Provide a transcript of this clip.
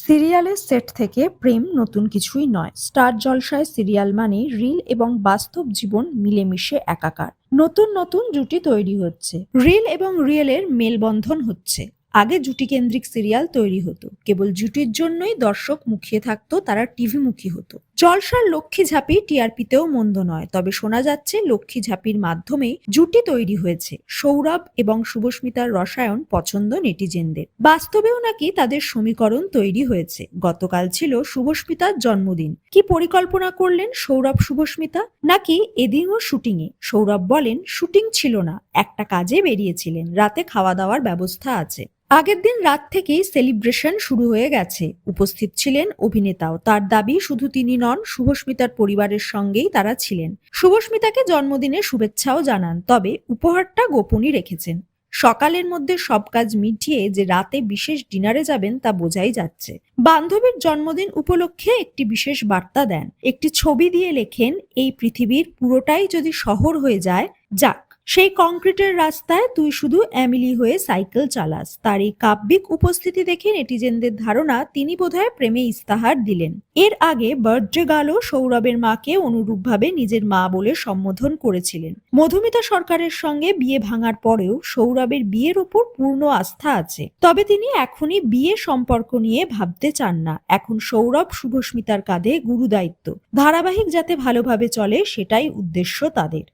সিরিয়ালের সেট থেকে প্রেম নতুন কিছুই নয়। স্টার জলসায় সিরিয়াল মানে রিল এবং বাস্তব জীবন মিলেমিশে একাকার। নতুন নতুন জুটি তৈরি হচ্ছে, রিল এবং রিয়েলের মেলবন্ধন হচ্ছে। আগে জুটি কেন্দ্রিক সিরিয়াল তৈরি হতো, কেবল জুটির জন্যই দর্শক মুখিয়ে থাকতো, তারা টিভি মুখী হতো। জলসার লক্ষ্মী ঝাঁপি টিআরপিতেও মন্দ নয়, তবে শোনা যাচ্ছে লক্ষ্মী ঝাঁপির মাধ্যমেই জুটি তৈরি হয়েছে। সৌরভ এবং শুভস্মিতার রসায়ন পছন্দ নেটিজেনদের। বাস্তবেও নাকি তাদের সমীকরণ তৈরি হয়েছে। গতকাল ছিল শুভস্মিতার জন্মদিন। কি পরিকল্পনা করলেন সৌরভ শুভস্মিতা? নাকি এদিনও শুটিংয়ে? সৌরভ বলেন, শুটিং ছিল না, একটা কাজে বেরিয়েছিলেন, রাতে খাওয়া দাওয়ার ব্যবস্থা আছে। আগের দিন রাত থেকেই সেলিব্রেশন শুরু হয়ে গেছে। উপস্থিত ছিলেন অভিনেতাও। তার দাবি, শুধু তিনি নন, শুভস্মিতার পরিবারের সঙ্গেই তারা ছিলেন। শুভস্মিতাকে জন্মদিনের শুভেচ্ছাও জানান, তবে উপহারটা গোপনই রেখেছেন। সকালের মধ্যে সব কাজ মিটিয়ে যে রাতে বিশেষ ডিনারে যাবেন তা বোঝাই যাচ্ছে। বান্ধবীর জন্মদিন উপলক্ষে একটি বিশেষ বার্তা দেন, একটি ছবি দিয়ে লেখেন, এই পৃথিবীর পুরোটাই যদি শহর হয়ে যায়, যাক, সেই কংক্রিটের রাস্তায় তুই শুধু এমিলি হয়ে সাইকেল চালাস। তার এই কাব্যিক উপস্থিতি দেখে নেটিজেনদের ধারণা তিনি বোধহয় প্রেমে ইস্তাহার দিলেন। এর আগে বার্থডে গার্লও সৌরভের মাকে অনুরূপভাবে নিজের মা বলে সম্বোধন করেছিলেন। মধুমিতা সরকারের সঙ্গে বিয়ে ভাঙার পরেও সৌরভের বিয়ের ওপর পূর্ণ আস্থা আছে, তবে তিনি এখনই বিয়ে সম্পর্ক নিয়ে ভাবতে চান না। এখন সৌরভ শুভস্মিতার কাঁধে গুরুদায়িত্ব। ধারাবাহিক যাতে ভালোভাবে চলে, সেটাই উদ্দেশ্য তাদের।